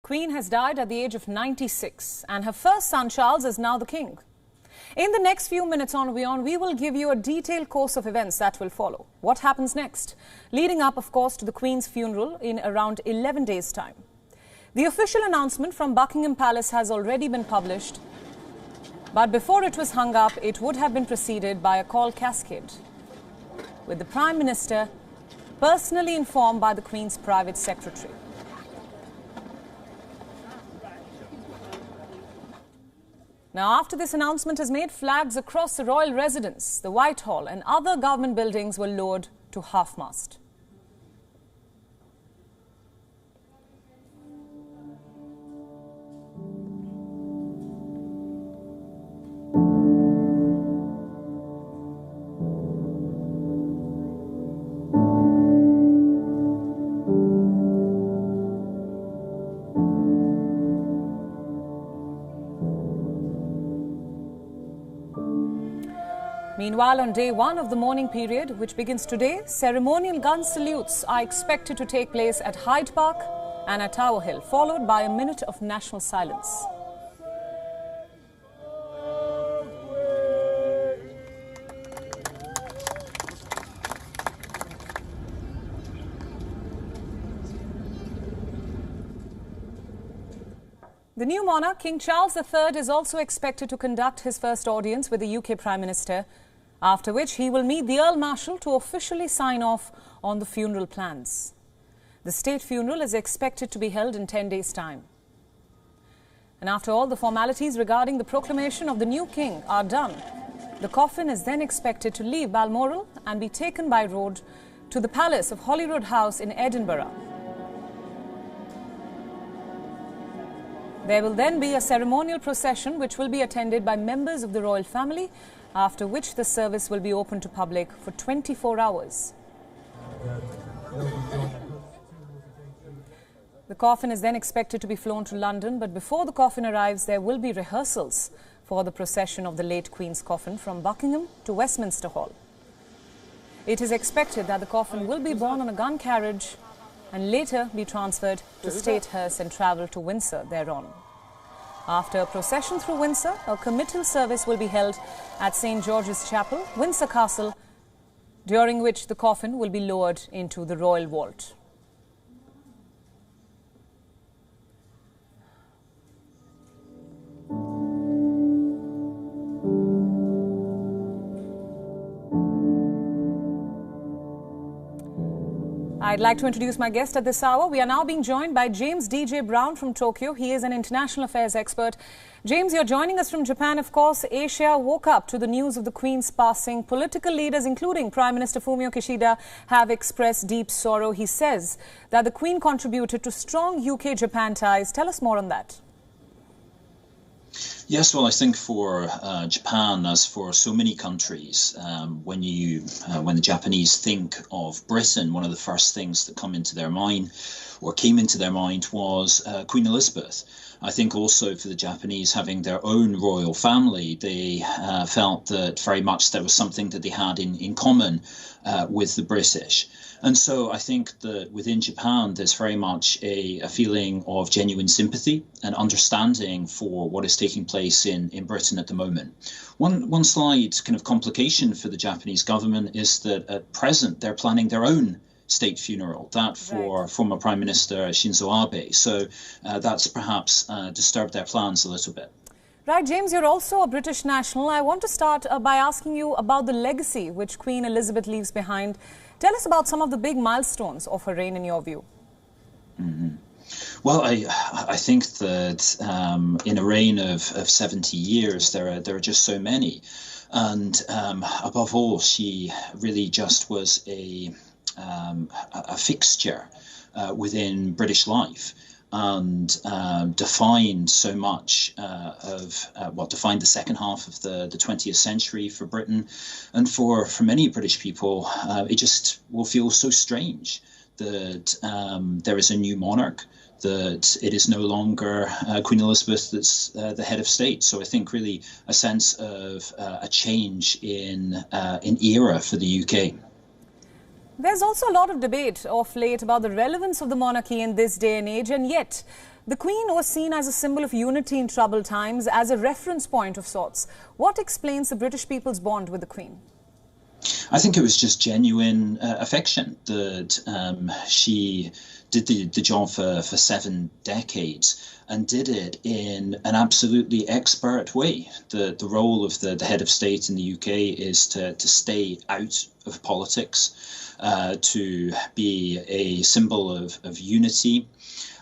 Queen has died at the age of 96 and her first son Charles is now the king. In the next few minutes on WION, we will give you a detailed course of events that will follow. What happens next? Leading up, of course, to the Queen's funeral in around 11 days' time. The official announcement from Buckingham Palace has already been published, but before it was hung up, it would have been preceded by a call cascade, with the Prime Minister personally informed by the Queen's private secretary. Now, after this announcement is made, flags across the royal residence, the Whitehall and other government buildings were lowered to half-mast. Meanwhile, on day one of the mourning period, which begins today, ceremonial gun salutes are expected to take place at Hyde Park and at Tower Hill, followed by a minute of national silence. The new monarch, King Charles III, is also expected to conduct his first audience with the UK Prime Minister, after which he will meet the Earl Marshal to officially sign off on the funeral plans. The state funeral is expected to be held in 10 days' time. And after all the formalities regarding the proclamation of the new king are done, the coffin is then expected to leave Balmoral and be taken by road to the palace of Holyrood House in Edinburgh. There will then be a ceremonial procession which will be attended by members of the royal family, after which the service will be open to public for 24 hours. The coffin is then expected to be flown to London, but before the coffin arrives, there will be rehearsals for the procession of the late Queen's coffin from Buckingham to Westminster Hall. It is expected that the coffin will be borne on a gun carriage and later be transferred to State Hearse and travel to Windsor thereon. After a procession through Windsor, a committal service will be held at St. George's Chapel, Windsor Castle, during which the coffin will be lowered into the royal vault. I'd like to introduce my guest at this hour. We are now being joined by James D.J. Brown from Tokyo. He is an international affairs expert. James, you're joining us from Japan. Of course, Asia woke up to the news of the Queen's passing. Political leaders, including Prime Minister Fumio Kishida, have expressed deep sorrow. He says that the Queen contributed to strong UK-Japan ties. Tell us more on that. Yes, well, I think for Japan, as for so many countries, when the Japanese think of Britain, one of the first things that came into their mind was Queen Elizabeth. I think also for the Japanese, having their own royal family, they felt that very much there was something that they had in common with the British. And so I think that within Japan, there's very much a feeling of genuine sympathy and understanding for what is taking place in Britain at the moment. One slight kind of complication for the Japanese government is that at present they're planning their own state funeral, that for former Prime Minister Shinzo Abe. So that's perhaps disturbed their plans a little bit. Right, James, you're also a British national. I want to start by asking you about the legacy which Queen Elizabeth leaves behind. Tell us about some of the big milestones of her reign in your view. Well, I think that in a reign of 70 years, there are just so many. And above all, she really just was a fixture within British life, and defined so much defined the second half of the 20th century for Britain. And for many British people, it just will feel so strange that there is a new monarch, that it is no longer Queen Elizabeth that's the head of state. So I think really a sense of a change in era for the UK. There's also a lot of debate of late about the relevance of the monarchy in this day and age, and yet The Queen was seen as a symbol of unity in troubled times, as a reference point of sorts. What explains the British people's bond with the Queen? I think it was just genuine affection that she did the job for 7 decades and did it in an absolutely expert way. The role of the head of state in the UK is to stay out of politics, to be a symbol of unity,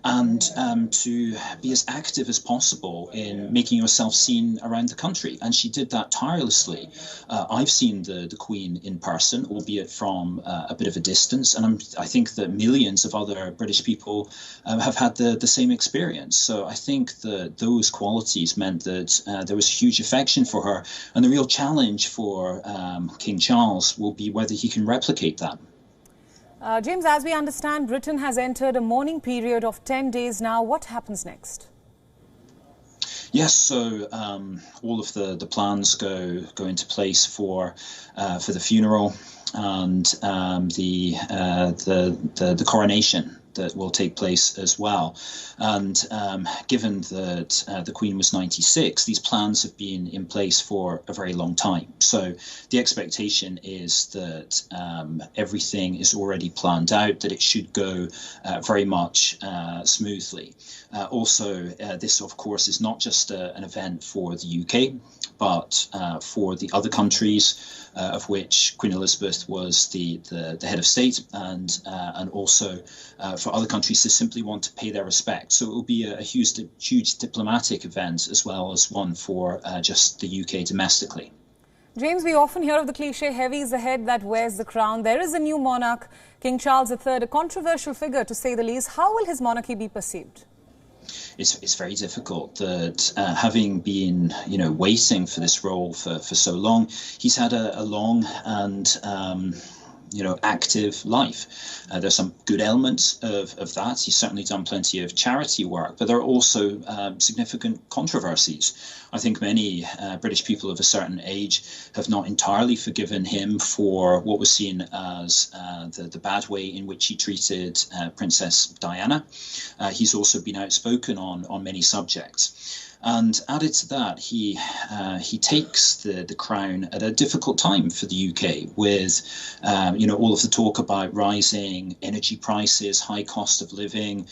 and to be as active as possible in making yourself seen around the country. And she did that tirelessly. I've seen the Queen in person, albeit from a bit of a distance, and I think that millions of other British people have had the same experience. So I think that those qualities meant that there was huge affection for her, and the real challenge for King Charles will be whether he can replicate that. James, as we understand, Britain has entered a mourning period of 10 days now. What happens next? Yes, so all of the plans go into place for the funeral and the coronation that will take place as well. And given that the Queen was 96, these plans have been in place for a very long time. So the expectation is that everything is already planned out, that it should go very much smoothly. Also, this, of course, is not just an event for the UK, but for the other countries, of which Queen Elizabeth was the head of state, and also for other countries to simply want to pay their respect. So it will be a huge diplomatic event, as well as one for just the UK domestically. James, we often hear of the cliche, heavy is the head that wears the crown. There is a new monarch, King Charles III, a controversial figure to say the least. How will his monarchy be perceived? It's very difficult that having been, waiting for this role for so long, he's had a long and active life. There's some good elements of that. He's certainly done plenty of charity work, but there are also significant controversies. I think many British people of a certain age have not entirely forgiven him for what was seen as the bad way in which he treated Princess Diana. He's also been outspoken on many subjects. And added to that, he takes the crown at a difficult time for the UK, with all of the talk about rising energy prices, high cost of living,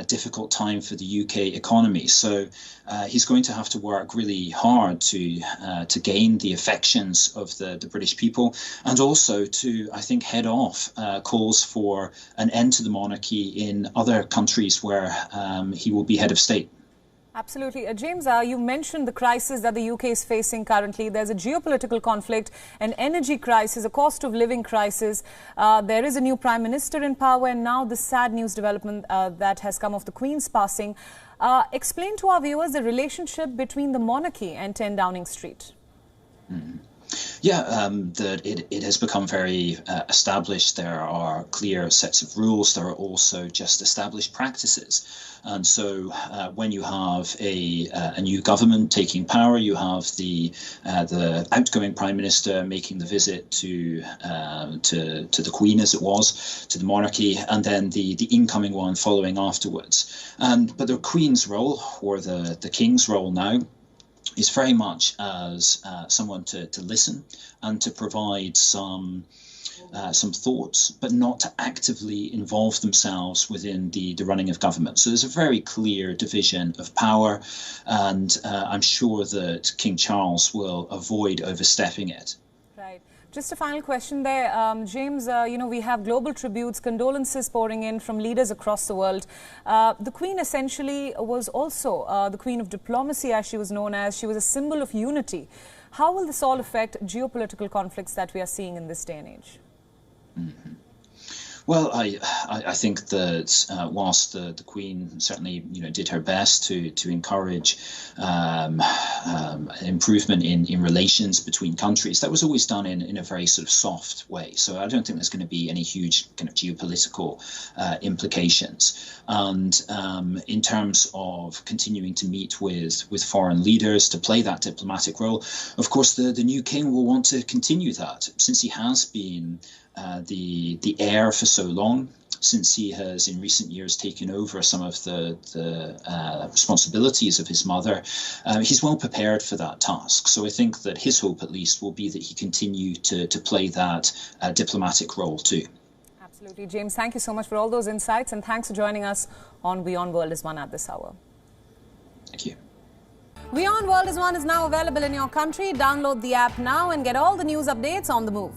difficult time for the UK economy. So he's going to have to work really hard to gain the affections of the British people, and also to, I think, head off calls for an end to the monarchy in other countries where he will be head of state. Absolutely. James, you mentioned the crisis that the UK is facing currently. There's a geopolitical conflict, an energy crisis, a cost of living crisis. There is a new Prime Minister in power, and now the sad news development that has come of the Queen's passing. Explain to our viewers the relationship between the monarchy and 10 Downing Street. Mm-hmm. Yeah, that it has become very established. There are clear sets of rules. There are also just established practices. And so when you have a new government taking power, you have the outgoing Prime Minister making the visit to the Queen, as it was, to the monarchy, and then the incoming one following afterwards. But the Queen's role, or the King's role now, is very much as someone to listen and to provide some thoughts, but not to actively involve themselves within the running of government. So there's a very clear division of power, and I'm sure that King Charles will avoid overstepping it. Right. Just a final question there, James. We have global tributes, condolences pouring in from leaders across the world. The Queen essentially was also the Queen of diplomacy, as she was known as. She was a symbol of unity. How will this all affect geopolitical conflicts that we are seeing in this day and age? Mm-hmm. Well, I think that whilst the Queen certainly did her best to encourage improvement in relations between countries, that was always done in a very sort of soft way. So I don't think there's going to be any huge kind of geopolitical implications. And in terms of continuing to meet with foreign leaders to play that diplomatic role, of course the new king will want to continue that, since he has been the heir for so long. since he has in recent years taken over some of the responsibilities of his mother, he's well prepared for that task. So I think that his hope, at least, will be that he continue to play that diplomatic role too. Absolutely. James, thank you so much for all those insights, and thanks for joining us on WION World is One at this hour. Thank you. WION World is One is now available in your country. Download the app now and get all the news updates on the move.